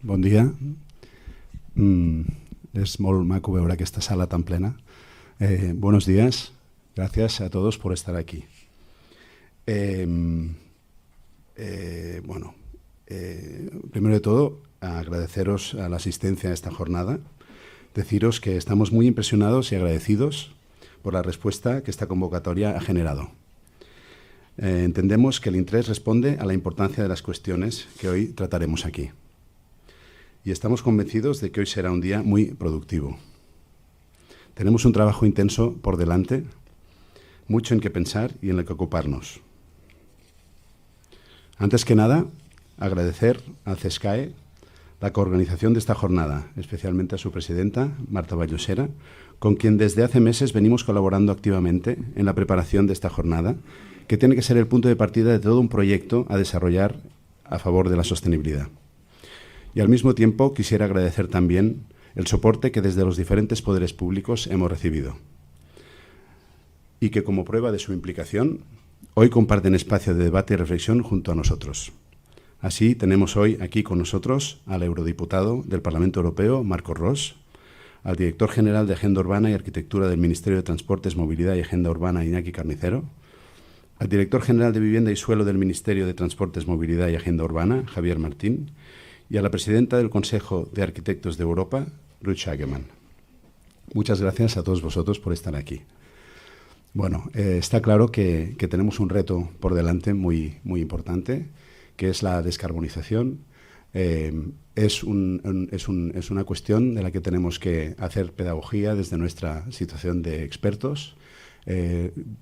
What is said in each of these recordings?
Bon dia. Es molt maco veure aquesta sala tan plena. Buenos días. Gracias a todos por estar aquí. Primero de todo, agradeceros a la asistencia a esta jornada. Deciros que estamos muy impresionados y agradecidos por la respuesta que esta convocatoria ha generado. Entendemos que el interés responde a la importancia de las cuestiones que hoy trataremos aquí. Y estamos convencidos de que hoy será un día muy productivo. Tenemos un trabajo intenso por delante, mucho en qué pensar y en lo que ocuparnos. Antes que nada, agradecer a CESCAE la coorganización de esta jornada, especialmente a su presidenta, Marta Vallosera, con quien desde hace meses venimos colaborando activamente en la preparación de esta jornada, que tiene que ser el punto de partida de todo un proyecto a desarrollar a favor de la sostenibilidad. Y al mismo tiempo quisiera agradecer también el soporte que desde los diferentes poderes públicos hemos recibido y que como prueba de su implicación hoy comparten espacio de debate y reflexión junto a nosotros. Así tenemos hoy aquí con nosotros al eurodiputado del Parlamento Europeo, Marcos Ros, al director general de Agenda Urbana y Arquitectura del Ministerio de Transportes, Movilidad y Agenda Urbana, Iñaki Carnicero, al director general de Vivienda y Suelo del Ministerio de Transportes, Movilidad y Agenda Urbana, Javier Martín, y a la presidenta del Consejo de Arquitectos de Europa, Ruth Schagemann. Muchas gracias a todos vosotros por estar aquí. Bueno, está claro que tenemos un reto por delante muy importante, que es la descarbonización. Es una cuestión de la que tenemos que hacer pedagogía desde nuestra situación de expertos.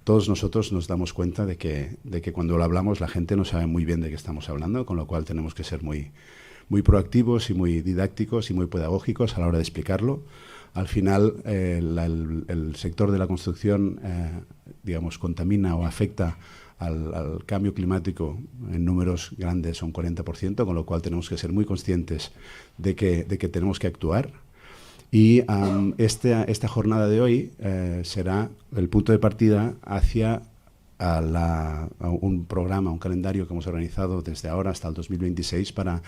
Todos nosotros nos damos cuenta de que cuando lo hablamos la gente no sabe muy bien de qué estamos hablando, con lo cual tenemos que ser muy proactivos y muy didácticos y muy pedagógicos a la hora de explicarlo. Al final, el sector de la construcción, contamina o afecta al cambio climático en números grandes, un 40%, con lo cual tenemos que ser muy conscientes de que tenemos que actuar. Y esta jornada de hoy será el punto de partida hacia a un programa, un calendario que hemos organizado desde ahora hasta el 2026 para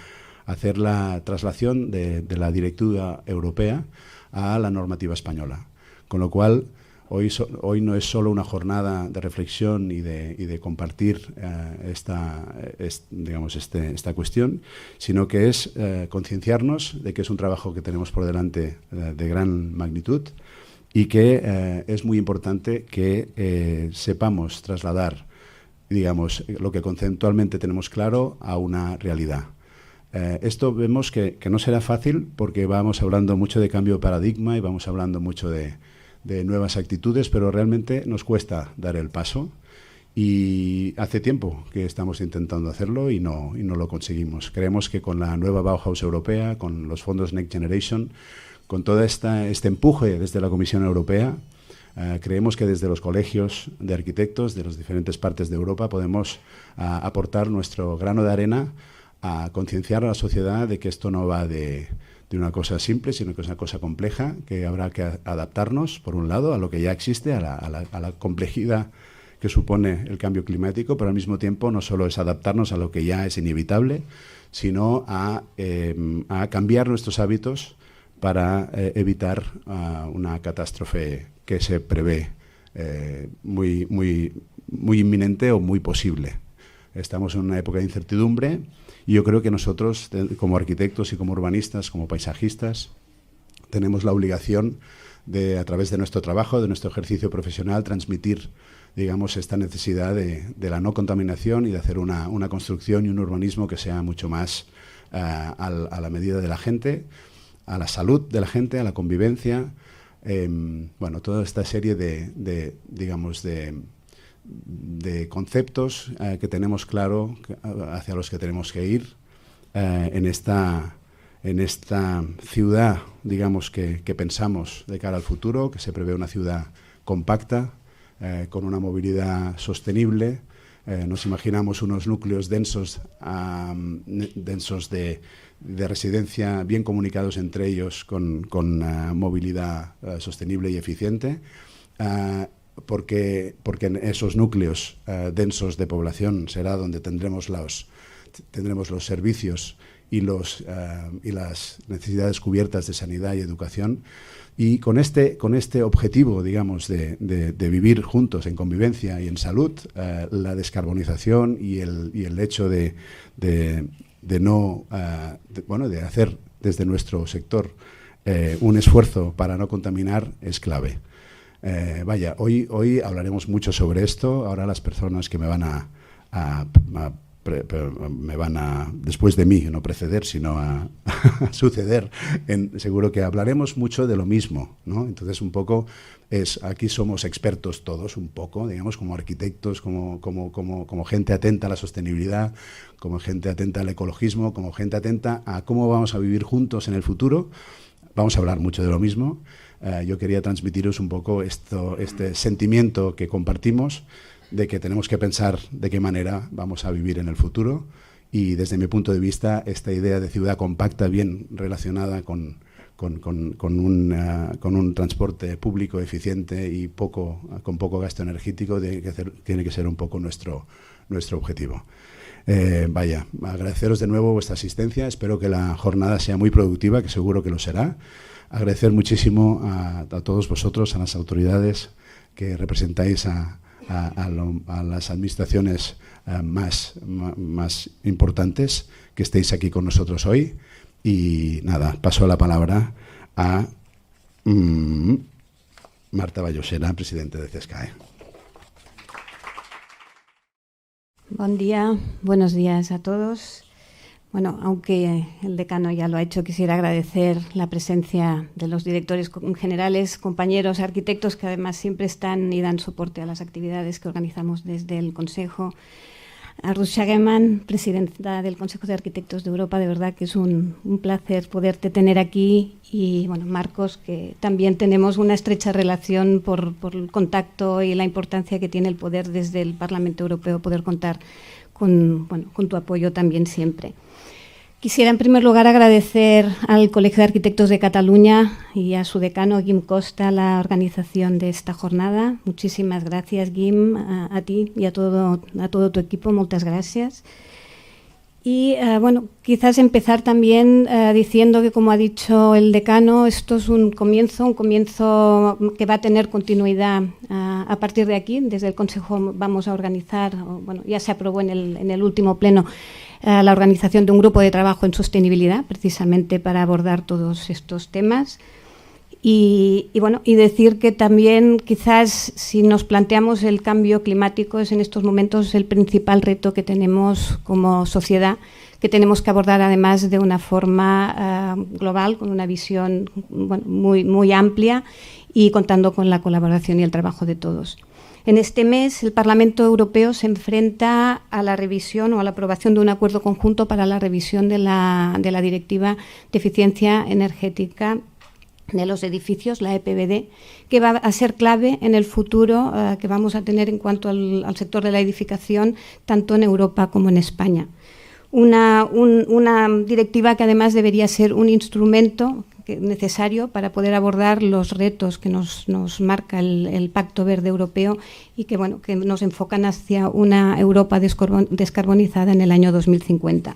hacer la traslación de la directiva europea a la normativa española. Con lo cual, hoy no es solo una jornada de reflexión y de compartir esta cuestión, sino que es concienciarnos de que es un trabajo que tenemos por delante de gran magnitud y que es muy importante que sepamos trasladar, lo que conceptualmente tenemos claro a una realidad. Esto vemos que no será fácil porque vamos hablando mucho de cambio de paradigma y vamos hablando mucho de nuevas actitudes, pero realmente nos cuesta dar el paso y hace tiempo que estamos intentando hacerlo y no lo conseguimos. Creemos que con la nueva Bauhaus europea, con los fondos Next Generation, con todo este empuje desde la Comisión Europea, creemos que desde los colegios de arquitectos de las diferentes partes de Europa podemos aportar nuestro grano de arena a concienciar a la sociedad de que esto no va de una cosa simple, sino que es una cosa compleja, que habrá que adaptarnos, por un lado, a lo que ya existe, a la complejidad que supone el cambio climático, pero al mismo tiempo no solo es adaptarnos a lo que ya es inevitable, sino a cambiar nuestros hábitos para evitar una catástrofe que se prevé muy inminente o muy posible. Estamos en una época de incertidumbre y yo creo que nosotros, como arquitectos y como urbanistas, como paisajistas, tenemos la obligación de, a través de nuestro trabajo, de nuestro ejercicio profesional, transmitir, esta necesidad de la no contaminación y de hacer una construcción y un urbanismo que sea mucho más a la medida de la gente, a la salud de la gente, a la convivencia, toda esta serie de conceptos que tenemos claro hacia los que tenemos que ir en esta ciudad, que pensamos de cara al futuro, que se prevé una ciudad compacta, con una movilidad sostenible. Nos imaginamos unos núcleos densos de residencia bien comunicados entre ellos con movilidad sostenible y eficiente. Porque en esos núcleos densos de población será donde tendremos los servicios y las necesidades cubiertas de sanidad y educación. Y con este objetivo, digamos, de vivir juntos en convivencia y en salud, la descarbonización y el hecho de hacer desde nuestro sector un esfuerzo para no contaminar es clave. Hoy hablaremos mucho sobre esto. Ahora las personas que me van a después de mí, no preceder, sino a suceder, seguro que hablaremos mucho de lo mismo, ¿no? Entonces, un poco, aquí somos expertos todos, un poco, digamos, como arquitectos, como gente atenta a la sostenibilidad, como gente atenta al ecologismo, como gente atenta a cómo vamos a vivir juntos en el futuro. Vamos a hablar mucho de lo mismo. Yo quería transmitiros un poco este sentimiento que compartimos, de que tenemos que pensar de qué manera vamos a vivir en el futuro, y desde mi punto de vista esta idea de ciudad compacta bien relacionada con un transporte público eficiente y con poco gasto energético tiene que ser un poco nuestro objetivo. Agradeceros de nuevo vuestra asistencia. Espero que la jornada sea muy productiva, que seguro que lo será. Agradecer muchísimo a todos vosotros, a las autoridades que representáis a las administraciones más importantes, que estéis aquí con nosotros hoy. Y nada, paso la palabra a Marta Vallosera, presidente de CESCAE. Buen día, buenos días a todos. Bueno, aunque el decano ya lo ha hecho, quisiera agradecer la presencia de los directores generales, compañeros, arquitectos, que además siempre están y dan soporte a las actividades que organizamos desde el Consejo. A Ruth Schagemann, presidenta del Consejo de Arquitectos de Europa, de verdad que es un placer poderte tener aquí. Y bueno, Marcos, que también tenemos una estrecha relación por el contacto y la importancia que tiene el poder desde el Parlamento Europeo, poder contar con tu apoyo también siempre. Quisiera, en primer lugar, agradecer al Colegio de Arquitectos de Cataluña y a su decano, Guim Costa, la organización de esta jornada. Muchísimas gracias, Guim, a ti y a todo tu equipo. Muchas gracias. Y, quizás empezar también diciendo que, como ha dicho el decano, esto es un comienzo que va a tener continuidad a partir de aquí. Desde el Consejo vamos a organizar, ya se aprobó en el último pleno, la organización de un grupo de trabajo en sostenibilidad, precisamente para abordar todos estos temas. Y decir que también, quizás, si nos planteamos el cambio climático, es en estos momentos el principal reto que tenemos como sociedad, que tenemos que abordar además de una forma global, con una visión muy amplia y contando con la colaboración y el trabajo de todos. En este mes, el Parlamento Europeo se enfrenta a la revisión o a la aprobación de un acuerdo conjunto para la revisión de la Directiva de Eficiencia Energética de los edificios, la EPBD, que va a ser clave en el futuro que vamos a tener en cuanto al sector de la edificación, tanto en Europa como en España. Una directiva que además debería ser un instrumento necesario para poder abordar los retos que nos marca el Pacto Verde Europeo y que nos enfocan hacia una Europa descarbonizada en el año 2050.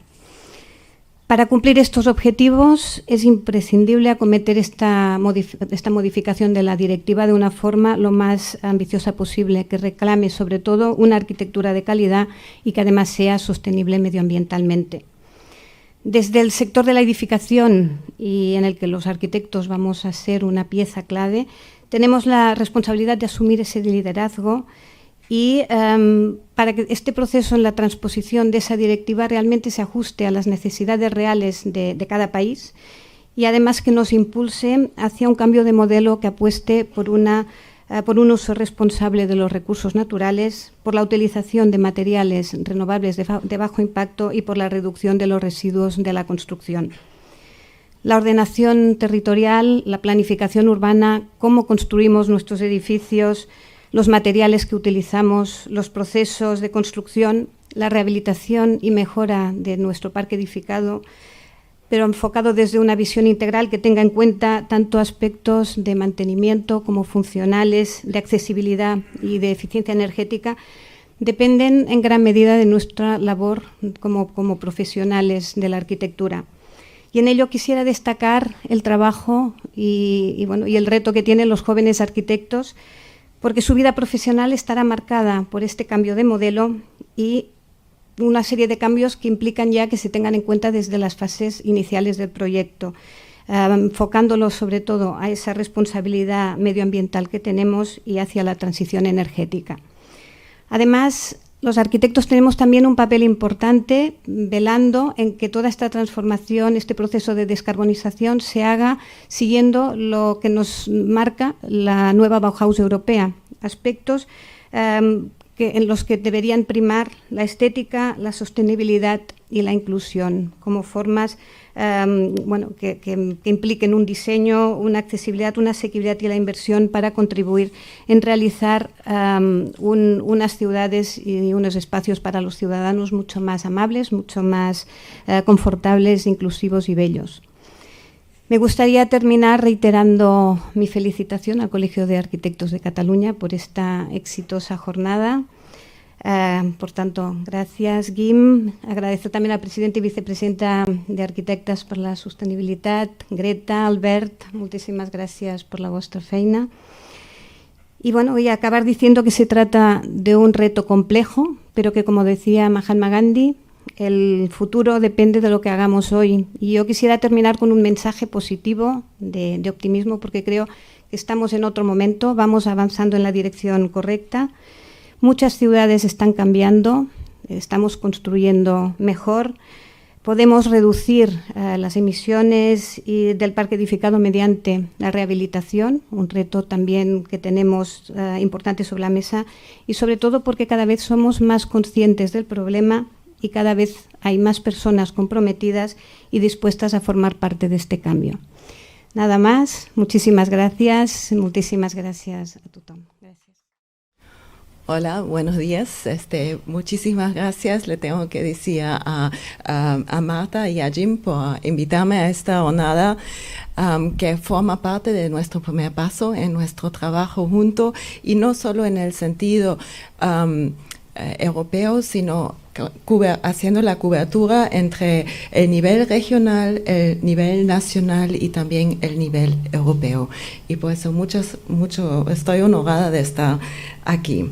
Para cumplir estos objetivos es imprescindible acometer esta modificación de la directiva de una forma lo más ambiciosa posible, que reclame sobre todo una arquitectura de calidad y que además sea sostenible medioambientalmente. Desde el sector de la edificación, y en el que los arquitectos vamos a ser una pieza clave, tenemos la responsabilidad de asumir ese liderazgo y para que este proceso en la transposición de esa directiva realmente se ajuste a las necesidades reales de cada país y además que nos impulse hacia un cambio de modelo que apueste por un uso responsable de los recursos naturales, por la utilización de materiales renovables de bajo impacto y por la reducción de los residuos de la construcción. La ordenación territorial, la planificación urbana, cómo construimos nuestros edificios, los materiales que utilizamos, los procesos de construcción, la rehabilitación y mejora de nuestro parque edificado, pero enfocado desde una visión integral que tenga en cuenta tanto aspectos de mantenimiento como funcionales, de accesibilidad y de eficiencia energética, dependen en gran medida de nuestra labor como profesionales de la arquitectura. Y en ello quisiera destacar el trabajo y el reto que tienen los jóvenes arquitectos, porque su vida profesional estará marcada por este cambio de modelo y una serie de cambios que implican ya que se tengan en cuenta desde las fases iniciales del proyecto, enfocándolo sobre todo a esa responsabilidad medioambiental que tenemos y hacia la transición energética. Además, los arquitectos tenemos también un papel importante velando en que toda esta transformación, este proceso de descarbonización se haga siguiendo lo que nos marca la nueva Bauhaus europea, aspectos en los que deberían primar la estética, la sostenibilidad y la inclusión como formas que impliquen un diseño, una accesibilidad, una asequibilidad y la inversión para contribuir en realizar unas ciudades y unos espacios para los ciudadanos mucho más amables, mucho más confortables, inclusivos y bellos. Me gustaría terminar reiterando mi felicitación al Colegio de Arquitectos de Cataluña por esta exitosa jornada. Por tanto, gracias, Guim. Agradezco también a la presidenta y vicepresidenta de Arquitectes per la Sostenibilitat, Greta, Albert, moltíssimes gràcies por la vostra feina. Y bueno, voy a acabar diciendo que se trata de un reto complejo, pero que, como decía Mahatma Gandhi, el futuro depende de lo que hagamos hoy. Y yo quisiera terminar con un mensaje positivo de optimismo, porque creo que estamos en otro momento, vamos avanzando en la dirección correcta. Muchas ciudades están cambiando, estamos construyendo mejor, podemos reducir las emisiones del parque edificado mediante la rehabilitación, un reto también que tenemos importante sobre la mesa, y sobre todo porque cada vez somos más conscientes del problema y cada vez hay más personas comprometidas y dispuestas a formar parte de este cambio. Nada más, muchísimas gracias a tothom. Hola, buenos días. Muchísimas gracias. Le tengo que decir a Marta y a Jim por invitarme a esta jornada que forma parte de nuestro primer paso en nuestro trabajo junto, y no solo en el sentido europeo, sino haciendo la cobertura entre el nivel regional, el nivel nacional y también el nivel europeo. Y por eso estoy honorada de estar aquí.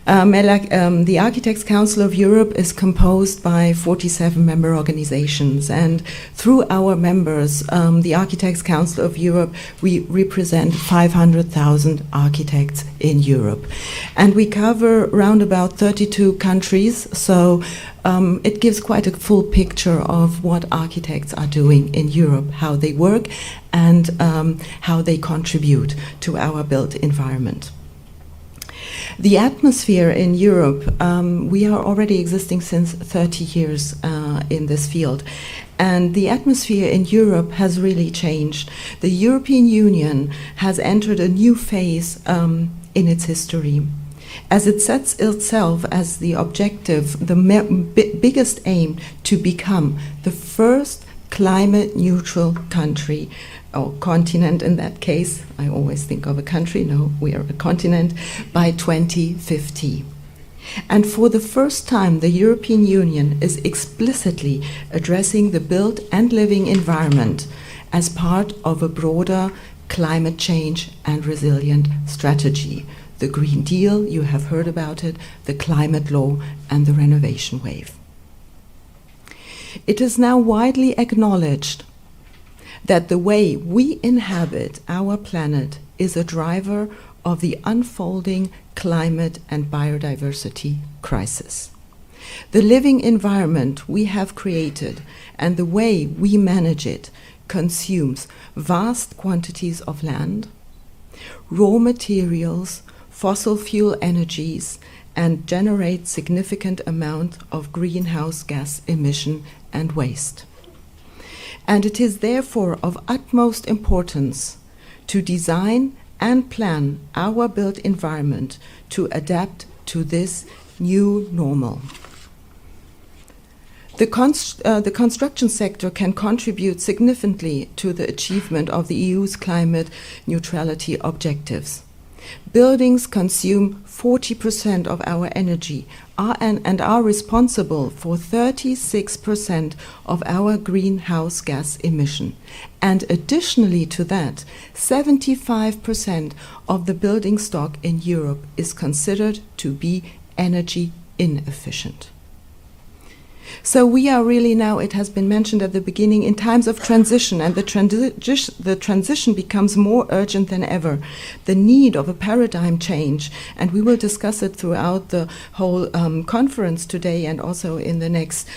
The Architects Council of Europe is composed by 47 member organizations, and through our members, the Architects Council of Europe, we represent 500,000 architects in Europe. And we cover around about 32 countries, so it gives quite a full picture of what architects are doing in Europe, how they work, and how they contribute to our built environment. The atmosphere in Europe, we are already existing since 30 years in this field. And the atmosphere in Europe has really changed. The European Union has entered a new phase in its history, as it sets itself as the objective, the biggest aim, to become the first climate-neutral country, or continent in that case. I always think of a country, no, we are a continent, by 2050. And for the first time, the European Union is explicitly addressing the built and living environment as part of a broader climate change and resilient strategy. The Green Deal, you have heard about it, the climate law, and the renovation wave. It is now widely acknowledged that the way we inhabit our planet is a driver of the unfolding climate and biodiversity crisis. The living environment we have created and the way we manage it consumes vast quantities of land, raw materials, fossil fuel energies, and generates significant amount of greenhouse gas emission and waste. And it is therefore of utmost importance to design and plan our built environment to adapt to this new normal. The construction sector can contribute significantly to the achievement of the EU's climate neutrality objectives. Buildings consume 40% of our energy and are responsible for 36% of our greenhouse gas emission. And additionally to that, 75% of the building stock in Europe is considered to be energy inefficient. So we are really now, it has been mentioned at the beginning, in times of transition, and the transition becomes more urgent than ever. The need of a paradigm change, and we will discuss it throughout the whole conference today and also in the next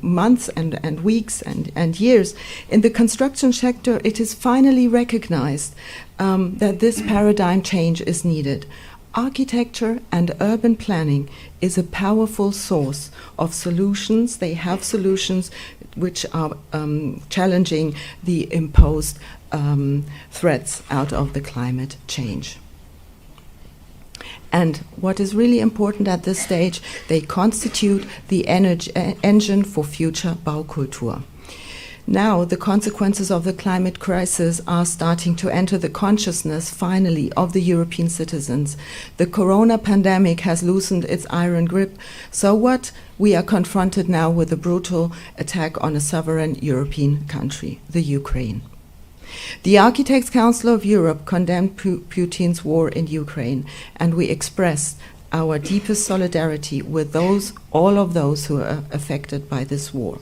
months and weeks and years. In the construction sector, it is finally recognized that this paradigm change is needed. Architecture and urban planning is a powerful source of solutions. They have solutions which are challenging the imposed threats out of the climate change. And what is really important at this stage, they constitute the engine for future Baukultur. Now, the consequences of the climate crisis are starting to enter the consciousness, finally, of the European citizens. The corona pandemic has loosened its iron grip. So what? We are confronted now with a brutal attack on a sovereign European country, the Ukraine. The Architects' Council of Europe condemned Putin's war in Ukraine, and we expressed our deepest solidarity with all of those who are affected by this war.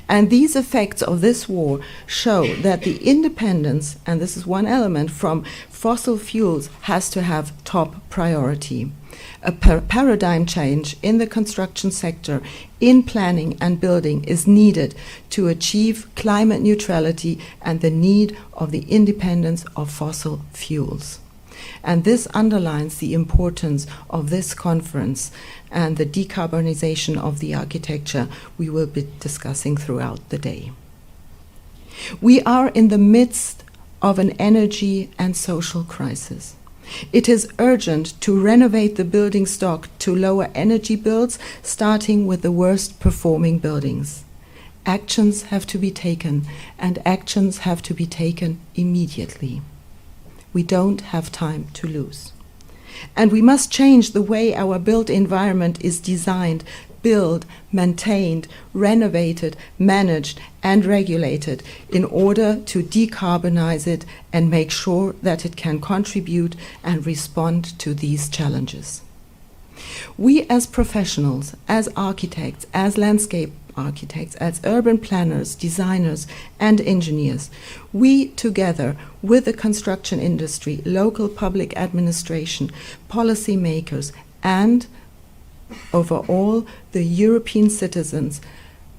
And these effects of this war show that the independence, and this is one element, from fossil fuels has to have top priority. A paradigm change in the construction sector, in planning and building, is needed to achieve climate neutrality and the need of the independence of fossil fuels. And this underlines the importance of this conference and the decarbonization of the architecture we will be discussing throughout the day. We are in the midst of an energy and social crisis. It is urgent to renovate the building stock to lower energy bills, starting with the worst performing buildings. Actions have to be taken, and actions have to be taken immediately. We don't have time to lose. And we must change the way our built environment is designed, built, maintained, renovated, managed, and regulated in order to decarbonize it and make sure that it can contribute and respond to these challenges. We as professionals, as architects, as landscape architects, as urban planners, designers, and engineers, we together with the construction industry, local public administration, policymakers, and overall the European citizens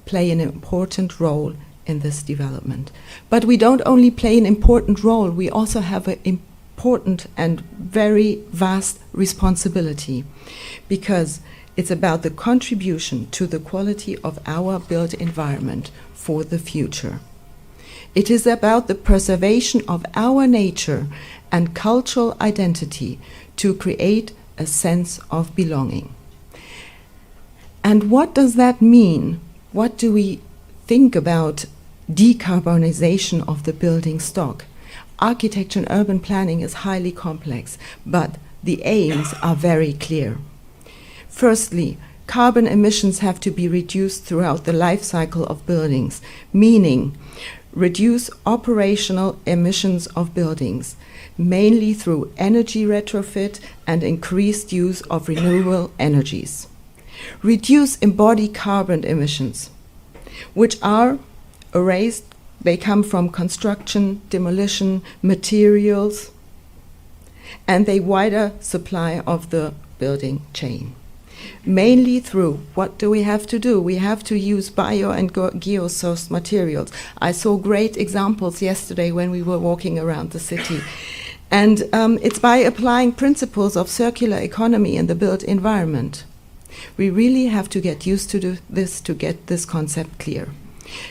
play an important role in this development. But we don't only play an important role, we also have an important and very vast responsibility, because it's about the contribution to the quality of our built environment for the future. It is about the preservation of our nature and cultural identity to create a sense of belonging. And what does that mean? What do we think about decarbonization of the building stock? Architecture and urban planning is highly complex, but the aims are very clear. Firstly, carbon emissions have to be reduced throughout the life cycle of buildings, meaning reduce operational emissions of buildings, mainly through energy retrofit and increased use of renewable energies. Reduce embodied carbon emissions, which are erased. They come from construction, demolition, materials, and the wider supply of the building chain. Mainly through, what do we have to do? We have to use bio and geo-sourced materials. I saw great examples yesterday when we were walking around the city. And it's by applying principles of circular economy in the built environment. We really have to get used to this to get this concept clear.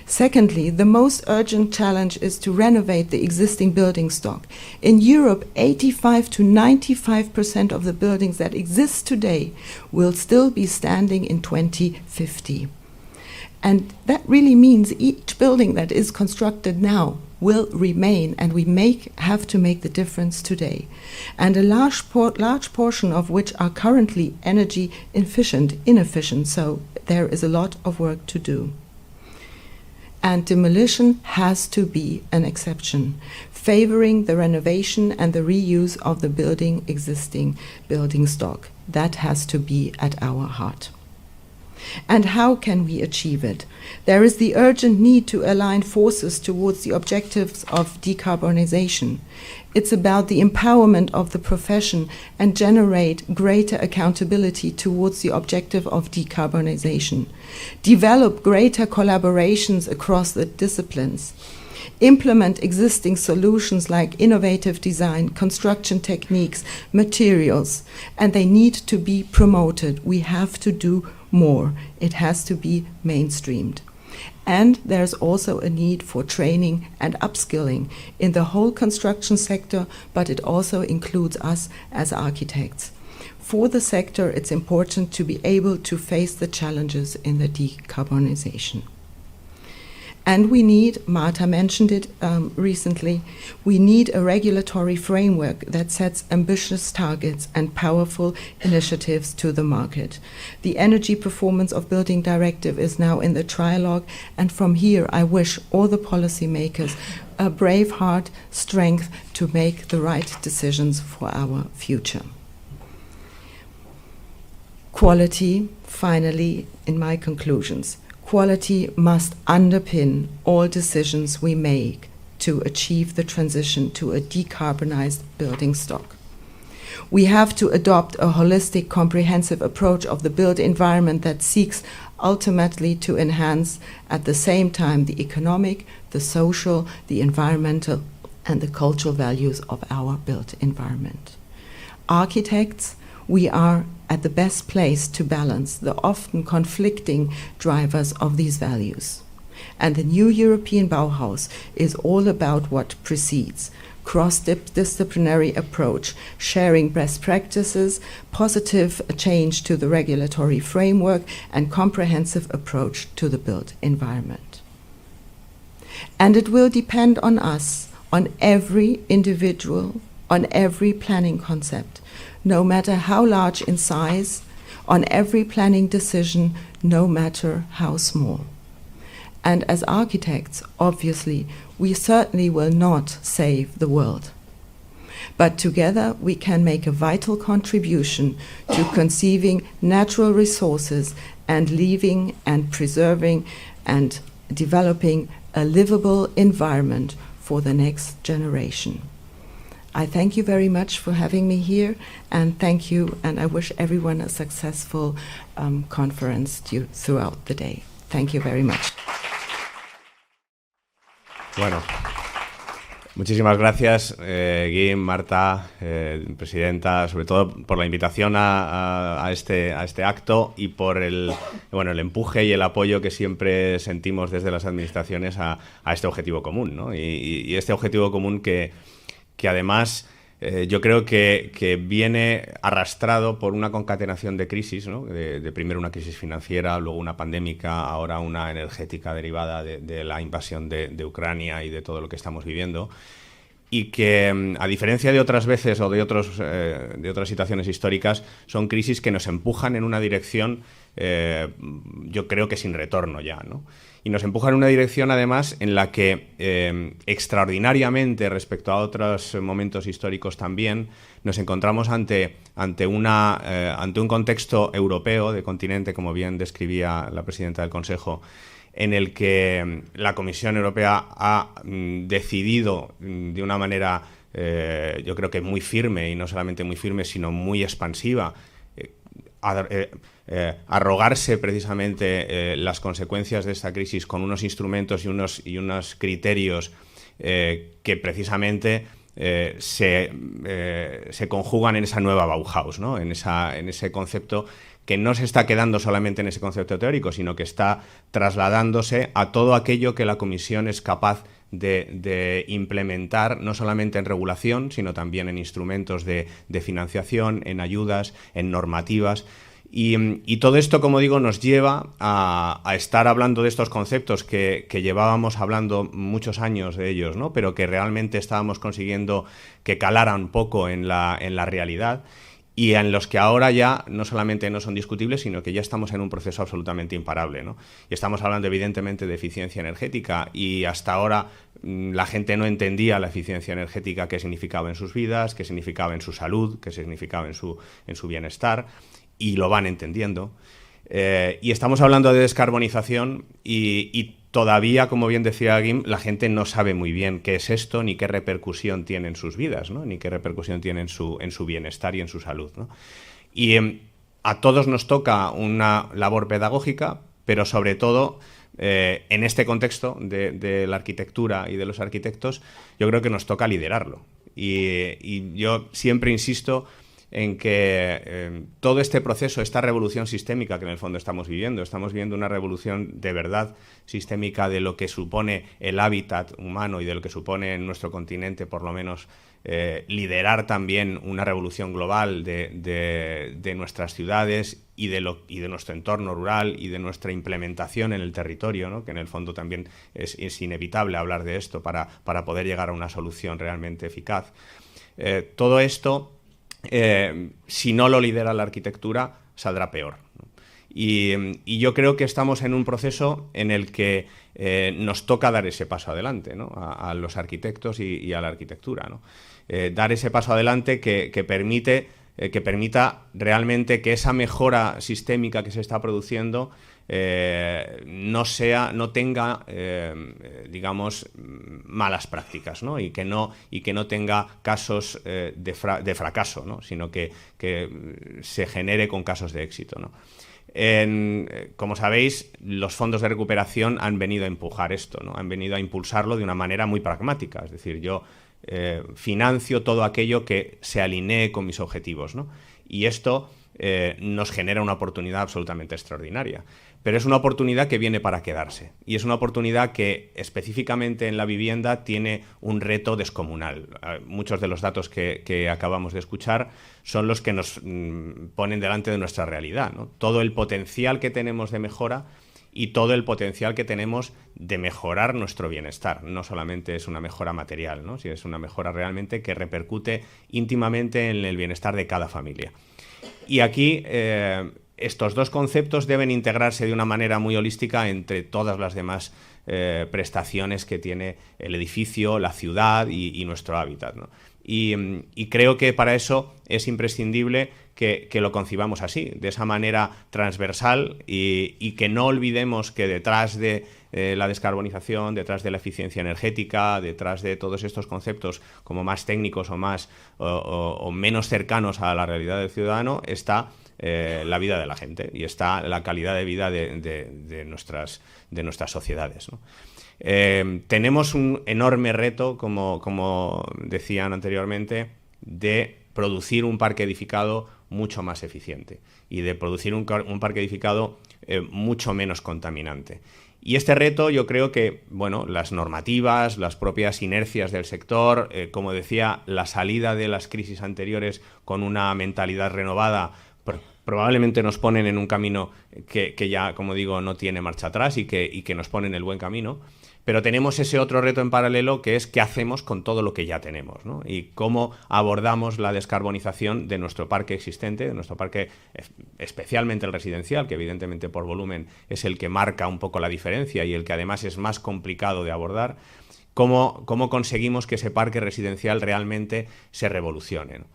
Secondly, the most urgent challenge is to renovate the existing building stock. In Europe, 85 to 95% of the buildings that exist today will still be standing in 2050. And that really means each building that is constructed now will remain, and we have to make the difference today. And a large portion of which are currently energy inefficient, so there is a lot of work to do. And demolition has to be an exception, favoring the renovation and the reuse of the existing building stock. That has to be at our heart. And how can we achieve it? There is the urgent need to align forces towards the objectives of decarbonization. It's about the empowerment of the profession and generate greater accountability towards the objective of decarbonization. Develop greater collaborations across the disciplines. Implement existing solutions like innovative design, construction techniques, materials, and they need to be promoted. We have to do more. It has to be mainstreamed. And there's also a need for training and upskilling in the whole construction sector, but it also includes us as architects. For the sector, it's important to be able to face the challenges in the decarbonization. And we need, Marta mentioned it recently, we need a regulatory framework that sets ambitious targets and powerful initiatives to the market. The Energy Performance of Building Directive is now in the trialogue, and from here I wish all the policymakers a brave heart, strength to make the right decisions for our future. Quality, finally, in my conclusions. Quality must underpin all decisions we make to achieve the transition to a decarbonized building stock. We have to adopt a holistic, comprehensive approach of the built environment that seeks ultimately to enhance at the same time the economic, the social, the environmental, and the cultural values of our built environment. Architects, we are at the best place to balance the often conflicting drivers of these values. And the new European Bauhaus is all about what precedes: cross-disciplinary approach, sharing best practices, positive change to the regulatory framework, and comprehensive approach to the built environment. And it will depend on us, on every individual, on every planning concept, no matter how large in size, on every planning decision, no matter how small. And as architects, obviously, we certainly will not save the world. But together we can make a vital contribution to conceiving natural resources and leaving and preserving and developing a livable environment for the next generation. I thank you very much for having me here, and thank you, and I wish everyone a successful conference throughout the day. Thank you very much. Bueno, muchísimas gracias, Guim, Marta, presidenta, sobre todo por la invitación a este acto y por el empuje y el apoyo que siempre sentimos desde las administraciones a este objetivo común, ¿no? Y este objetivo común que además yo creo que viene arrastrado por una concatenación de crisis, ¿no? De primero una crisis financiera, luego una pandémica, ahora una energética derivada de la invasión de Ucrania y de todo lo que estamos viviendo, y que, a diferencia de otras veces o de otras situaciones históricas, son crisis que nos empujan en una dirección, yo creo que sin retorno ya, ¿no? Y nos empujan en una dirección, además, en la que, extraordinariamente, respecto a otros momentos históricos también, nos encontramos ante un contexto europeo, de continente, como bien describía la presidenta del Consejo, en el que la Comisión Europea ha decidido de una manera, yo creo que muy firme, y no solamente muy firme, sino muy expansiva, arrogarse precisamente las consecuencias de esta crisis con unos instrumentos y unos criterios que precisamente se conjugan en esa nueva Bauhaus, ¿no? En ese concepto que no se está quedando solamente en ese concepto teórico, sino que está trasladándose a todo aquello que la Comisión es capaz de implementar, no solamente en regulación, sino también en instrumentos de financiación, en ayudas, en normativas. Y todo esto, como digo, nos lleva a estar hablando de estos conceptos que llevábamos hablando muchos años de ellos, ¿no? Pero que realmente estábamos consiguiendo que calaran un poco en la realidad, y en los que ahora ya no solamente no son discutibles, sino que ya estamos en un proceso absolutamente imparable, ¿no? Y estamos hablando evidentemente de eficiencia energética, y hasta ahora la gente no entendía la eficiencia energética, qué significaba en sus vidas, qué significaba en su salud, qué significaba en su bienestar, y lo van entendiendo. Y estamos hablando de descarbonización y todavía, como bien decía Guim, la gente no sabe muy bien qué es esto, ni qué repercusión tiene en sus vidas, ¿no? Ni qué repercusión tiene en su bienestar y en su salud, ¿no? Y a todos nos toca una labor pedagógica, pero sobre todo en este contexto de la arquitectura y de los arquitectos, yo creo que nos toca liderarlo. Y yo siempre insisto en que todo este proceso, esta revolución sistémica que en el fondo estamos viviendo una revolución de verdad sistémica de lo que supone el hábitat humano y de lo que supone en nuestro continente, por lo menos, liderar también una revolución global de nuestras ciudades y de nuestro entorno rural y de nuestra implementación en el territorio, ¿no? Que en el fondo también es inevitable hablar de esto para poder llegar a una solución realmente eficaz. Todo esto, si no lo lidera la arquitectura, saldrá peor, ¿no? Y yo creo que estamos en un proceso en el que nos toca dar ese paso adelante, ¿no? A los arquitectos y a la arquitectura, ¿no? Dar ese paso adelante que permita realmente que esa mejora sistémica que se está produciendo no tenga digamos, malas prácticas, ¿no? Y que no tenga casos de fracaso, ¿no? Sino que se genere con casos de éxito, ¿no? Como sabéis, los fondos de recuperación han venido a empujar esto, ¿no? Han venido a impulsarlo de una manera muy pragmática. Es decir, yo financio todo aquello que se alinee con mis objetivos, ¿no? Y esto nos genera una oportunidad absolutamente extraordinaria. Pero es una oportunidad que viene para quedarse, y es una oportunidad que específicamente en la vivienda tiene un reto descomunal. Muchos de los datos que acabamos de escuchar son los que nos ponen delante de nuestra realidad, ¿no? Todo el potencial que tenemos de mejora y todo el potencial que tenemos de mejorar nuestro bienestar. No solamente es una mejora material, ¿no? Sino es una mejora realmente que repercute íntimamente en el bienestar de cada familia. Y aquí estos dos conceptos deben integrarse de una manera muy holística entre todas las demás prestaciones que tiene el edificio, la ciudad y nuestro hábitat, ¿no? Y creo que para eso es imprescindible que lo concibamos así, de esa manera transversal, y que no olvidemos que detrás de la descarbonización, detrás de la eficiencia energética, detrás de todos estos conceptos como más técnicos o menos cercanos a la realidad del ciudadano, está la vida de la gente y está la calidad de vida de nuestras sociedades, ¿no? Tenemos un enorme reto, como decían anteriormente, de producir un parque edificado mucho más eficiente y de producir un parque edificado mucho menos contaminante. Y este reto, yo creo que, bueno, las normativas, las propias inercias del sector, como decía, la salida de las crisis anteriores con una mentalidad renovada, probablemente nos ponen en un camino que ya, como digo, no tiene marcha atrás y que nos pone en el buen camino. Pero tenemos ese otro reto en paralelo, que es qué hacemos con todo lo que ya tenemos, ¿no? Y cómo abordamos la descarbonización de nuestro parque existente, de nuestro parque, especialmente el residencial, que evidentemente por volumen es el que marca un poco la diferencia y el que además es más complicado de abordar. Cómo conseguimos que ese parque residencial realmente se revolucione, ¿no?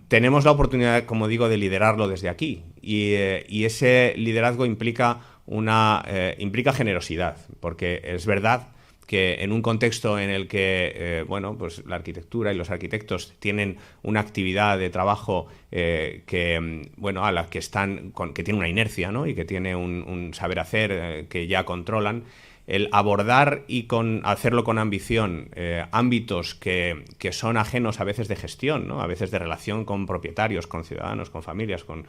Tenemos la oportunidad, como digo, de liderarlo desde aquí, y ese liderazgo implica generosidad, porque es verdad que en un contexto en el que pues la arquitectura y los arquitectos tienen una actividad de trabajo a la que que tiene una inercia, ¿no? Y que tiene un saber hacer que ya controlan, el abordar y hacerlo con ambición ámbitos que son ajenos a veces de gestión, ¿no? A veces de relación con propietarios, con ciudadanos, con familias, con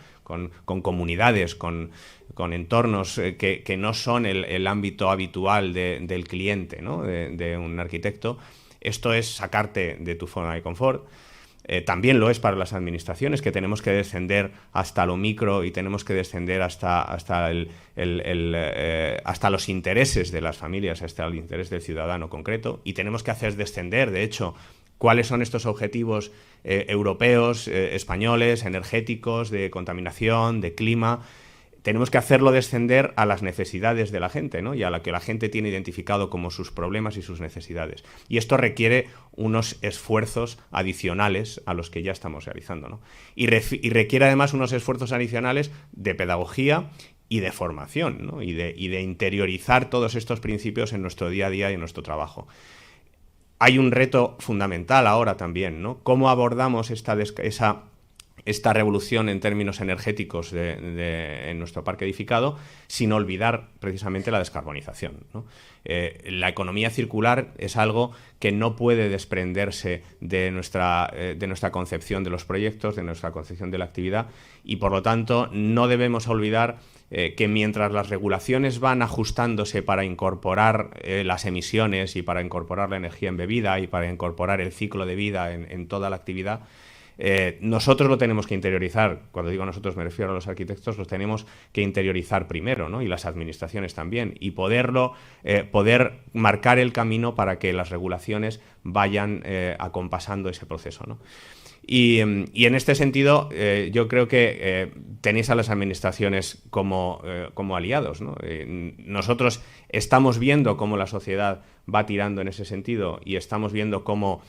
comunidades, con entornos que no son el ámbito habitual del cliente, ¿no? de un arquitecto. Esto es sacarte de tu zona de confort. también lo es para las administraciones, que tenemos que descender hasta lo micro y tenemos que descender hasta los intereses de las familias, hasta el interés del ciudadano concreto, y tenemos que hacer descender, de hecho, cuáles son estos objetivos europeos, españoles, energéticos, de contaminación, de clima. Tenemos que hacerlo descender a las necesidades de la gente, ¿no? Y a lo que la gente tiene identificado como sus problemas y sus necesidades. Y esto requiere unos esfuerzos adicionales a los que ya estamos realizando, ¿no? Y requiere además unos esfuerzos adicionales de pedagogía y de formación, ¿no? y de interiorizar todos estos principios en nuestro día a día y en nuestro trabajo. Hay un reto fundamental ahora también, ¿no? ¿Cómo abordamos esta revolución en términos energéticos en nuestro parque edificado sin olvidar precisamente la descarbonización, ¿no? La economía circular es algo que no puede desprenderse de nuestra concepción de los proyectos, de nuestra concepción de la actividad, y por lo tanto no debemos olvidar que mientras las regulaciones van ajustándose para incorporar las emisiones y para incorporar la energía embebida y para incorporar el ciclo de vida en toda la actividad, nosotros lo tenemos que interiorizar. Cuando digo nosotros me refiero a los arquitectos, los tenemos que interiorizar primero, ¿no? Y las administraciones también, y poder marcar el camino para que las regulaciones vayan acompasando ese proceso, ¿no? Y en este sentido, yo creo que tenéis a las administraciones como aliados, ¿no? Nosotros estamos viendo cómo la sociedad va tirando en ese sentido, y estamos viendo cómo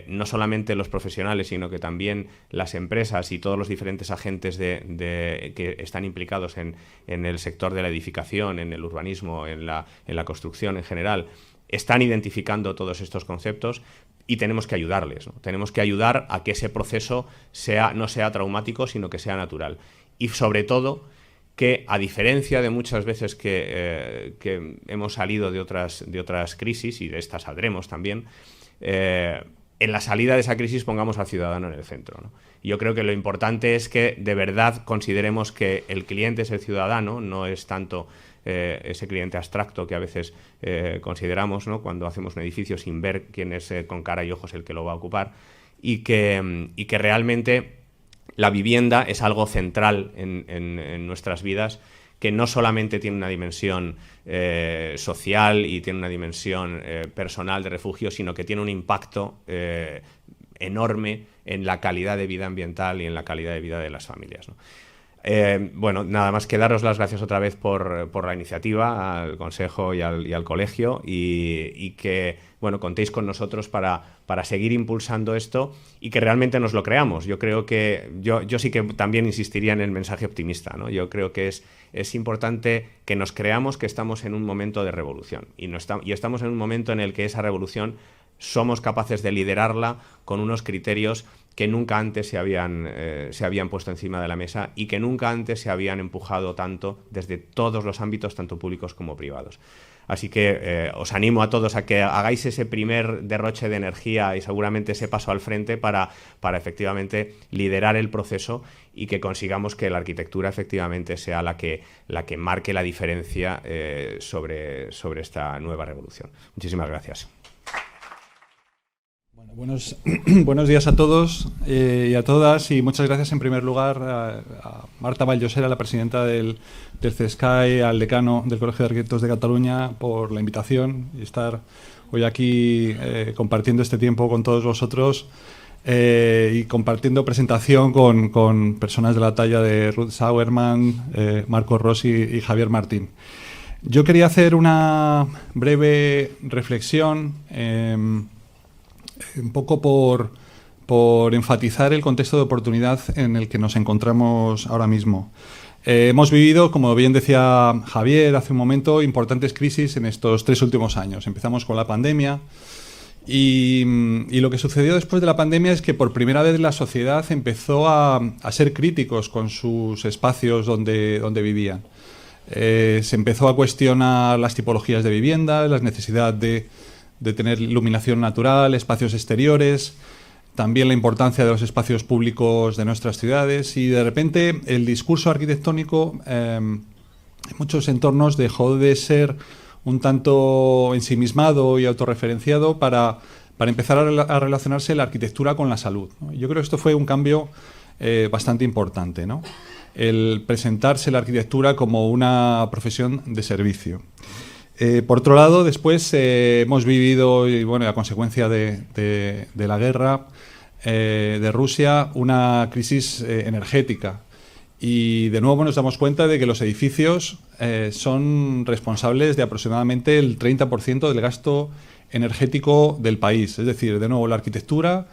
no solamente los profesionales, sino que también las empresas y todos los diferentes agentes que están implicados en el sector de la edificación, en el urbanismo, en la construcción en general, están identificando todos estos conceptos. Y tenemos que ayudarles, ¿no? Tenemos que ayudar a que ese proceso no sea traumático, sino que sea natural. Y sobre todo, que a diferencia de muchas veces que hemos salido de otras crisis, y de esta saldremos también, en la salida de esa crisis pongamos al ciudadano en el centro, ¿no? Yo creo que lo importante es que de verdad consideremos que el cliente es el ciudadano, no es tanto ese cliente abstracto que a veces consideramos, ¿no? Cuando hacemos un edificio sin ver quién es con cara y ojos el que lo va a ocupar, y que realmente la vivienda es algo central en nuestras vidas, que no solamente tiene una dimensión social y tiene una dimensión personal de refugio, sino que tiene un impacto enorme en la calidad de vida ambiental y en la calidad de vida de las familias, ¿no? Bueno, nada más que daros las gracias otra vez por la iniciativa, al Consejo y al Colegio, y que, bueno, contéis con nosotros para seguir impulsando esto y que realmente nos lo creamos. Yo creo que, yo sí que también insistiría en el mensaje optimista, ¿no? Yo creo que es importante que nos creamos que estamos en un momento de revolución, y estamos en un momento en el que esa revolución somos capaces de liderarla con unos criterios que nunca antes se habían puesto encima de la mesa y que nunca antes se habían empujado tanto desde todos los ámbitos, tanto públicos como privados. Así que os animo a todos a que hagáis ese primer derroche de energía y seguramente ese paso al frente para efectivamente liderar el proceso y que consigamos que la arquitectura efectivamente sea la que marque la diferencia sobre esta nueva revolución. Muchísimas gracias. Buenos días a todos y a todas, y muchas gracias en primer lugar a Marta Vallosera, la presidenta del CESCAE, al decano del Colegio de Arquitectos de Cataluña, por la invitación y estar hoy aquí compartiendo este tiempo con todos vosotros y compartiendo presentación con personas de la talla de Ruth Sauerman, Marco Rossi y Javier Martín. Yo quería hacer una breve reflexión un poco por enfatizar el contexto de oportunidad en el que nos encontramos ahora mismo. Hemos vivido, como bien decía Javier hace un momento, importantes crisis en estos 3 últimos años. Empezamos con la pandemia y lo que sucedió después de la pandemia es que por primera vez la sociedad empezó a ser críticos con sus espacios donde vivían. Se empezó a cuestionar las tipologías de vivienda, la necesidad de tener iluminación natural, espacios exteriores, también la importancia de los espacios públicos de nuestras ciudades, y de repente el discurso arquitectónico en muchos entornos dejó de ser un tanto ensimismado y autorreferenciado para para empezar a relacionarse la arquitectura con la salud, ¿no? Yo creo que esto fue un cambio bastante importante, ¿no? El presentarse la arquitectura como una profesión de servicio. Por otro lado, después hemos vivido, y bueno, a consecuencia de la guerra de Rusia, una crisis energética. Y de nuevo nos damos cuenta de que los edificios son responsables de aproximadamente el 30% del gasto energético del país. Es decir, de nuevo, la arquitectura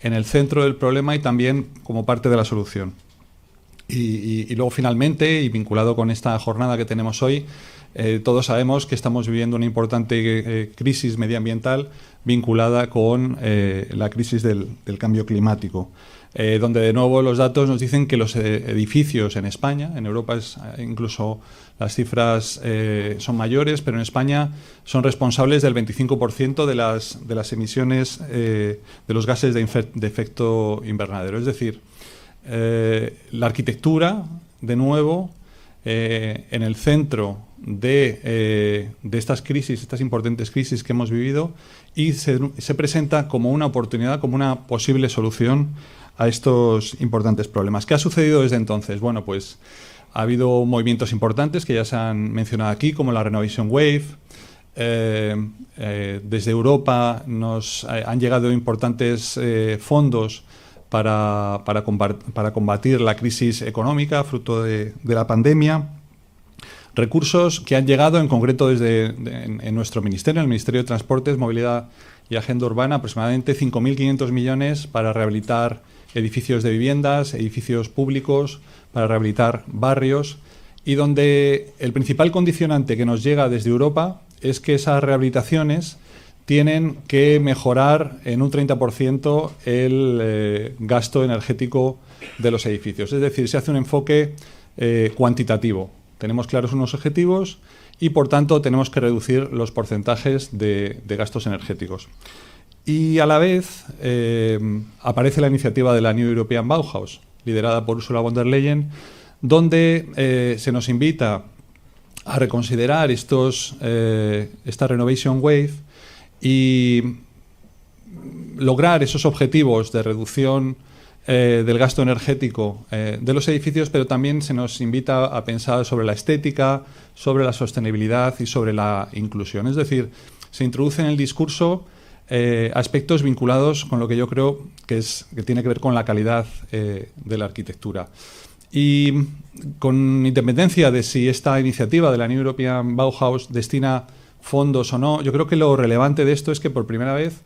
en el centro del problema y también como parte de la solución. Y luego, finalmente, y vinculado con esta jornada que tenemos hoy, todos sabemos que estamos viviendo una importante crisis medioambiental vinculada con la crisis del cambio climático, donde de nuevo los datos nos dicen que los edificios en España, en Europa incluso las cifras son mayores, pero en España son responsables del 25% de las emisiones de los gases de efecto invernadero. Es decir, la arquitectura, de nuevo, en el centro de estas crisis, estas importantes crisis que hemos vivido, y se presenta como una oportunidad, como una posible solución a estos importantes problemas. ¿Qué ha sucedido desde entonces? Bueno, pues ha habido movimientos importantes que ya se han mencionado aquí, como la Renovation Wave. Desde Europa nos han llegado importantes fondos para combatir la crisis económica fruto de la pandemia. Recursos que han llegado en concreto en nuestro ministerio, en el Ministerio de Transportes, Movilidad y Agenda Urbana, aproximadamente 5.500 millones para rehabilitar edificios de viviendas, edificios públicos, para rehabilitar barrios, y donde el principal condicionante que nos llega desde Europa es que esas rehabilitaciones tienen que mejorar en un 30% el gasto energético de los edificios. Es decir, se hace un enfoque cuantitativo. Tenemos claros unos objetivos y, por tanto, tenemos que reducir los porcentajes de gastos energéticos. Y, a la vez, aparece la iniciativa de la New European Bauhaus, liderada por Ursula von der Leyen, donde se nos invita a reconsiderar esta Renovation Wave y lograr esos objetivos de reducción del gasto energético de los edificios, pero también se nos invita a pensar sobre la estética, sobre la sostenibilidad y sobre la inclusión. Es decir, se introduce en el discurso aspectos vinculados con lo que yo creo que tiene que ver con la calidad de la arquitectura. Y con independencia de si esta iniciativa de la New European Bauhaus destina fondos o no, yo creo que lo relevante de esto es que por primera vez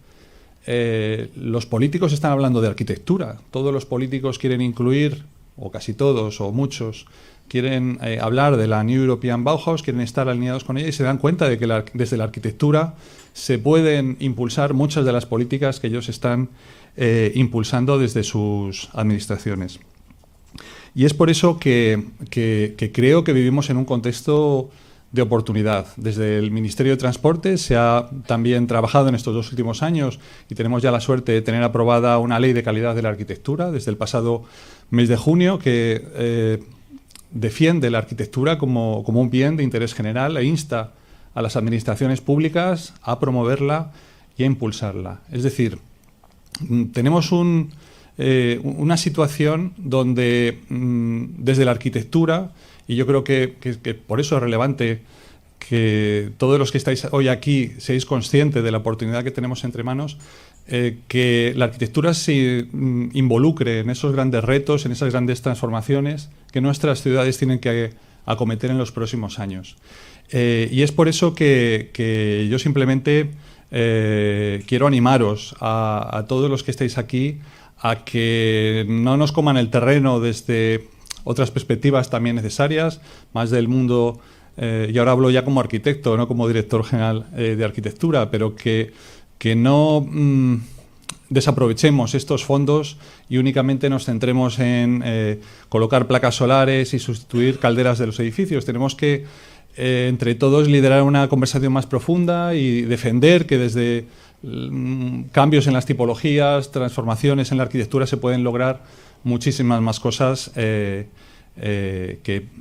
los políticos están hablando de arquitectura. Todos los políticos quieren incluir, o casi todos, o muchos, quieren hablar de la New European Bauhaus, quieren estar alineados con ella y se dan cuenta de que desde la arquitectura se pueden impulsar muchas de las políticas que ellos están impulsando desde sus administraciones. Y es por eso que creo que vivimos en un contexto de oportunidad. Desde el Ministerio de Transporte se ha también trabajado en estos 2 últimos años y tenemos ya la suerte de tener aprobada una ley de calidad de la arquitectura desde el pasado mes de junio que defiende la arquitectura como un bien de interés general e insta a las administraciones públicas a promoverla y a impulsarla. Es decir, tenemos una situación donde desde la arquitectura, y yo creo que por eso es relevante que todos los que estáis hoy aquí seáis conscientes de la oportunidad que tenemos entre manos, que la arquitectura se involucre en esos grandes retos, en esas grandes transformaciones que nuestras ciudades tienen que acometer en los próximos años. Y es por eso que yo simplemente quiero animaros a todos los que estáis aquí a que no nos coman el terreno desde otras perspectivas también necesarias, más del mundo, y ahora hablo ya como arquitecto, no como director general de arquitectura, pero que no desaprovechemos estos fondos y únicamente nos centremos en colocar placas solares y sustituir calderas de los edificios. Tenemos que, entre todos, liderar una conversación más profunda y defender que desde cambios en las tipologías, transformaciones en la arquitectura se pueden lograr muchísimas más cosas que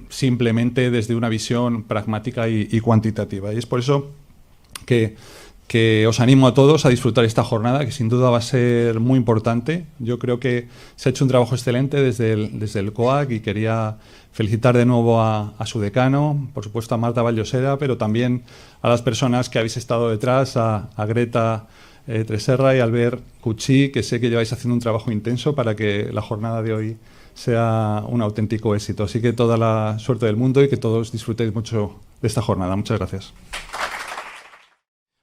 simplemente desde una visión pragmática y cuantitativa. Y es por eso que que os animo a todos a disfrutar esta jornada, que sin duda va a ser muy importante. Yo creo que se ha hecho un trabajo excelente desde el COAC y quería felicitar de nuevo a su decano, por supuesto a Marta Vallosera, pero también a las personas que habéis estado detrás, a Greta Treserra y a Albert Cucci, que sé que lleváis haciendo un trabajo intenso para que la jornada de hoy sea un auténtico éxito. Así que toda la suerte del mundo y que todos disfrutéis mucho de esta jornada. Muchas gracias.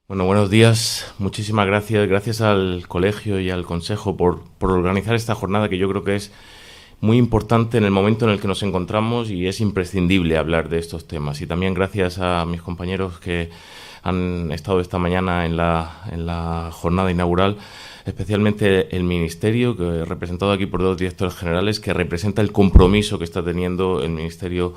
Bueno, buenos días. Muchísimas gracias. Gracias al colegio y al consejo por organizar esta jornada, que yo creo que es muy importante en el momento en el que nos encontramos y es imprescindible hablar de estos temas. Y también gracias a mis compañeros que han estado esta mañana en la jornada inaugural, especialmente el Ministerio, que representado aquí por dos directores generales, que representa el compromiso que está teniendo el Ministerio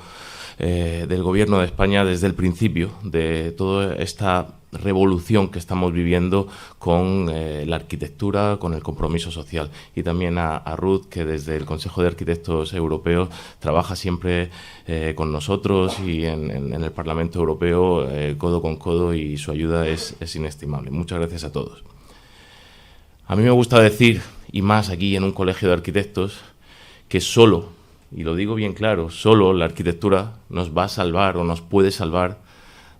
del Gobierno de España desde el principio de toda esta revolución que estamos viviendo con la arquitectura, con el compromiso social. Y también a Ruth, que desde el Consejo de Arquitectos Europeos trabaja siempre con nosotros y en el Parlamento Europeo codo con codo, y su ayuda es inestimable. Muchas gracias a todos. A mí me gusta decir, y más aquí en un colegio de arquitectos, que solo, y lo digo bien claro, solo la arquitectura nos va a salvar o nos puede salvar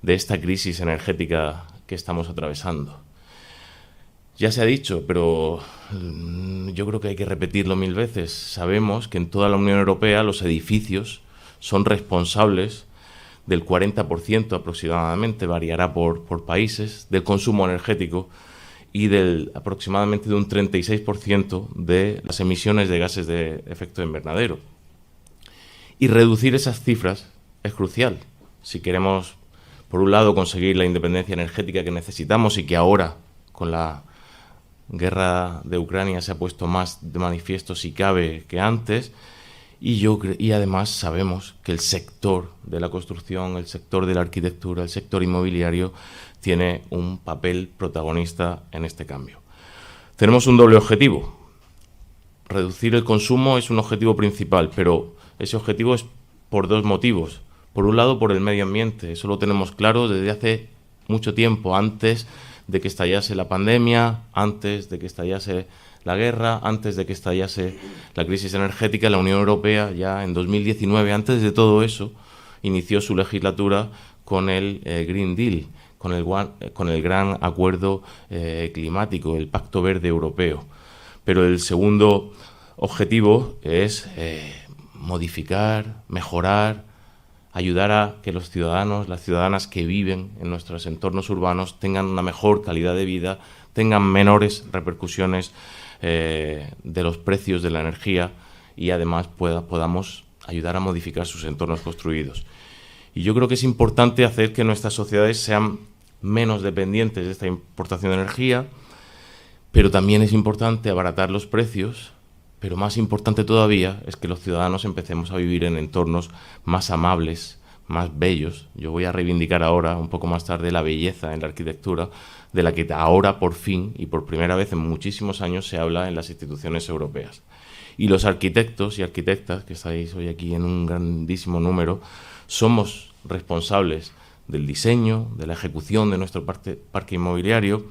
de esta crisis energética que estamos atravesando. Ya se ha dicho, pero yo creo que hay que repetirlo 1000 veces. Sabemos que en toda la Unión Europea los edificios son responsables del 40% aproximadamente, variará por países, del consumo energético y del aproximadamente de un 36% de las emisiones de gases de efecto invernadero. Y reducir esas cifras es crucial si queremos, por un lado, conseguir la independencia energética que necesitamos y que ahora, con la guerra de Ucrania, se ha puesto más de manifiesto, si cabe, que antes. Y además sabemos que el sector de la construcción, el sector de la arquitectura, el sector inmobiliario tiene un papel protagonista en este cambio. Tenemos un doble objetivo. Reducir el consumo es un objetivo principal, pero ese objetivo es por dos motivos. Por un lado, por el medio ambiente. Eso lo tenemos claro desde hace mucho tiempo, antes de que estallase la pandemia, antes de que estallase la guerra, antes de que estallase la crisis energética. La Unión Europea ya en 2019, antes de todo eso, inició su legislatura con el Green Deal, con el gran acuerdo climático, el Pacto Verde Europeo. Pero el segundo objetivo es modificar, mejorar, ayudar a que los ciudadanos, las ciudadanas que viven en nuestros entornos urbanos tengan una mejor calidad de vida, tengan menores repercusiones de los precios de la energía y además podamos ayudar a modificar sus entornos construidos. Y yo creo que es importante hacer que nuestras sociedades sean menos dependientes de esta importación de energía, pero también es importante abaratar los precios. Pero más importante todavía es que los ciudadanos empecemos a vivir en entornos más amables, más bellos. Yo voy a reivindicar ahora, un poco más tarde, la belleza en la arquitectura, de la que ahora por fin y por primera vez en muchísimos años se habla en las instituciones europeas. Y los arquitectos y arquitectas, que estáis hoy aquí en un grandísimo número, somos responsables del diseño, de la ejecución de nuestro parque inmobiliario.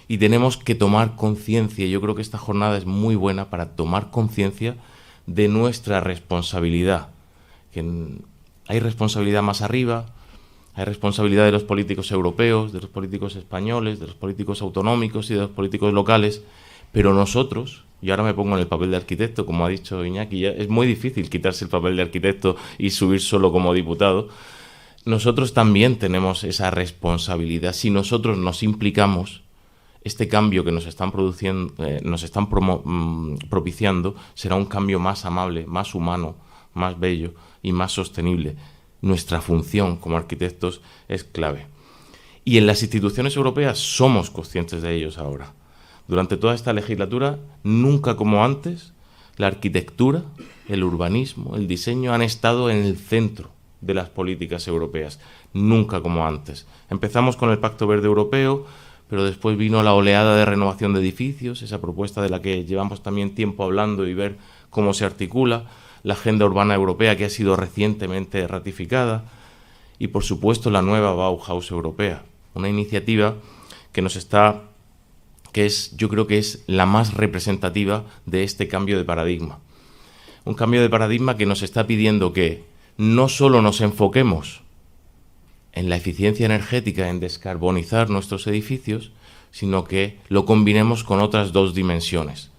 Y tenemos que tomar conciencia. Yo creo que esta jornada es muy buena para tomar conciencia de nuestra responsabilidad. Hay responsabilidad más arriba, hay responsabilidad de los políticos europeos, de los políticos españoles, de los políticos autonómicos y de los políticos locales, pero nosotros, y ahora me pongo en el papel de arquitecto, como ha dicho Iñaki, ya es muy difícil quitarse el papel de arquitecto y subir solo como diputado. Nosotros también tenemos esa responsabilidad. Si nosotros nos implicamos, este cambio que nos están produciendo, propiciando, será un cambio más amable, más humano, más bello y más sostenible. Nuestra función como arquitectos es clave. Y en las instituciones europeas somos conscientes de ellos ahora. Durante toda esta legislatura, nunca como antes, la arquitectura, el urbanismo, el diseño han estado en el centro de las políticas europeas. Nunca como antes. Empezamos con el Pacto Verde Europeo, pero después vino la oleada de renovación de edificios, esa propuesta de la que llevamos también tiempo hablando y ver cómo se articula, la Agenda Urbana Europea, que ha sido recientemente ratificada, y por supuesto la nueva Bauhaus Europea, una iniciativa yo creo que es la más representativa de este cambio de paradigma. Un cambio de paradigma que nos está pidiendo que no solo nos enfoquemos en la eficiencia energética, en descarbonizar nuestros edificios, sino que lo combinemos con otras dos dimensiones.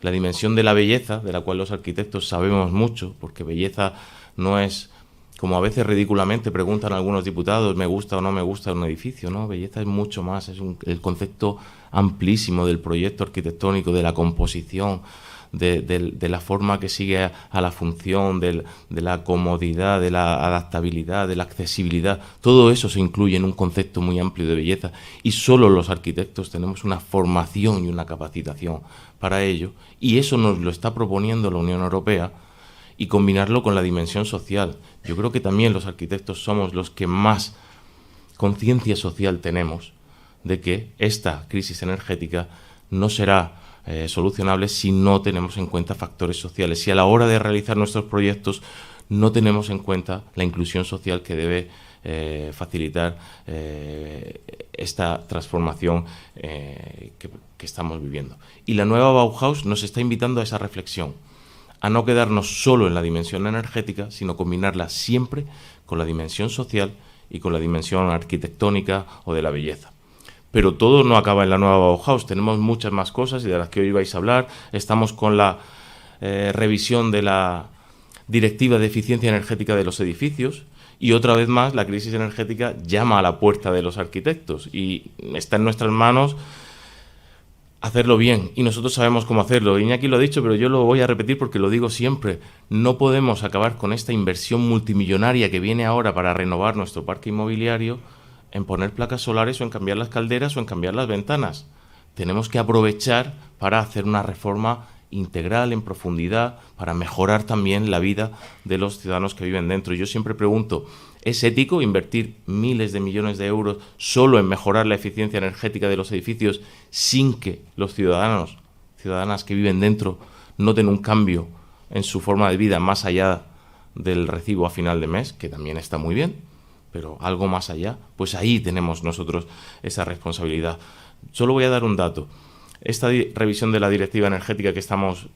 La dimensión de la belleza, de la cual los arquitectos sabemos mucho, porque belleza no es, como a veces ridículamente preguntan algunos diputados, ¿me gusta o no me gusta un edificio? No, belleza es mucho más, es el concepto amplísimo del proyecto arquitectónico, de la composición, de la forma que sigue a la función, de la comodidad, de la adaptabilidad, de la accesibilidad. Todo eso se incluye en un concepto muy amplio de belleza y solo los arquitectos tenemos una formación y una capacitación para ello, y eso nos lo está proponiendo la Unión Europea, y combinarlo con la dimensión social. Yo creo que también los arquitectos somos los que más conciencia social tenemos de que esta crisis energética no será solucionable si no tenemos en cuenta factores sociales, si a la hora de realizar nuestros proyectos no tenemos en cuenta la inclusión social que debe facilitar esta transformación que estamos viviendo. Y la nueva Bauhaus nos está invitando a esa reflexión, a no quedarnos solo en la dimensión energética, sino combinarla siempre con la dimensión social y con la dimensión arquitectónica o de la belleza. Pero todo no acaba en la nueva Bauhaus, tenemos muchas más cosas y de las que hoy vais a hablar. Estamos con la revisión de la Directiva de Eficiencia Energética de los Edificios, y otra vez más la crisis energética llama a la puerta de los arquitectos y está en nuestras manos hacerlo bien, y nosotros sabemos cómo hacerlo. Iñaki lo ha dicho, pero yo lo voy a repetir porque lo digo siempre: no podemos acabar con esta inversión multimillonaria que viene ahora para renovar nuestro parque inmobiliario en poner placas solares o en cambiar las calderas o en cambiar las ventanas. Tenemos que aprovechar para hacer una reforma integral, en profundidad, para mejorar también la vida de los ciudadanos que viven dentro. Yo siempre pregunto, ¿es ético invertir miles de millones de euros solo en mejorar la eficiencia energética de los edificios sin que los ciudadanas que viven dentro noten un cambio en su forma de vida más allá del recibo a final de mes, que también está muy bien, pero algo más allá? Pues ahí tenemos nosotros esa responsabilidad. Solo voy a dar un dato. Esta revisión de la Directiva Energética que estamos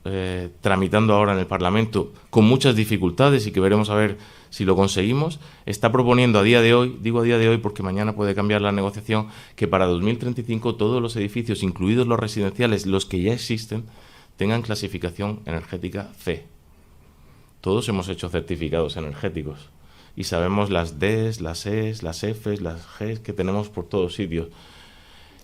tramitando ahora en el Parlamento, con muchas dificultades y que veremos a ver si lo conseguimos, está proponiendo a día de hoy, digo a día de hoy porque mañana puede cambiar la negociación, que para 2035 todos los edificios, incluidos los residenciales, los que ya existen, tengan clasificación energética C. Todos hemos hecho certificados energéticos y sabemos las Ds, las Es, las Fs, las Gs que tenemos por todos sitios.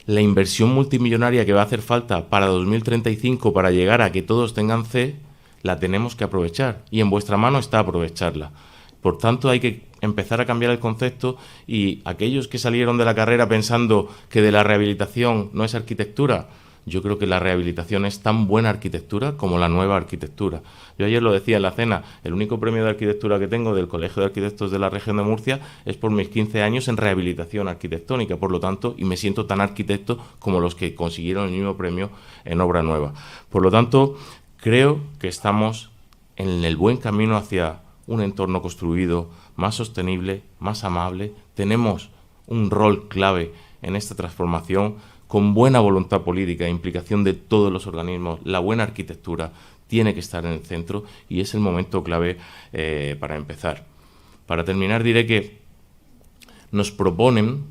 La inversión multimillonaria que va a hacer falta para 2035 para llegar a que todos tengan C, la tenemos que aprovechar, y en vuestra mano está aprovecharla. Por tanto, hay que empezar a cambiar el concepto, y aquellos que salieron de la carrera pensando que de la rehabilitación no es arquitectura, yo creo que la rehabilitación es tan buena arquitectura como la nueva arquitectura. Yo ayer lo decía en la cena, el único premio de arquitectura que tengo del Colegio de Arquitectos de la Región de Murcia es por mis 15 años en rehabilitación arquitectónica, por lo tanto, y me siento tan arquitecto como los que consiguieron el mismo premio en obra nueva. Por lo tanto, creo que estamos en el buen camino hacia un entorno construido más sostenible, más amable. Tenemos un rol clave en esta transformación, con buena voluntad política e implicación de todos los organismos. La buena arquitectura tiene que estar en el centro y es el momento clave para empezar. Para terminar, diré que nos proponen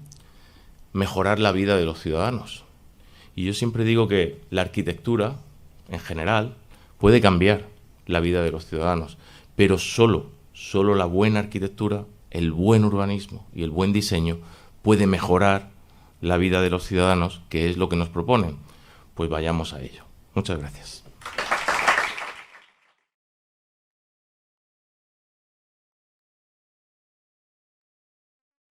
mejorar la vida de los ciudadanos. Y yo siempre digo que la arquitectura, en general, puede cambiar la vida de los ciudadanos, pero solo la buena arquitectura, el buen urbanismo y el buen diseño puede mejorar la vida de los ciudadanos, que es lo que nos proponen. Pues vayamos a ello. Muchas gracias.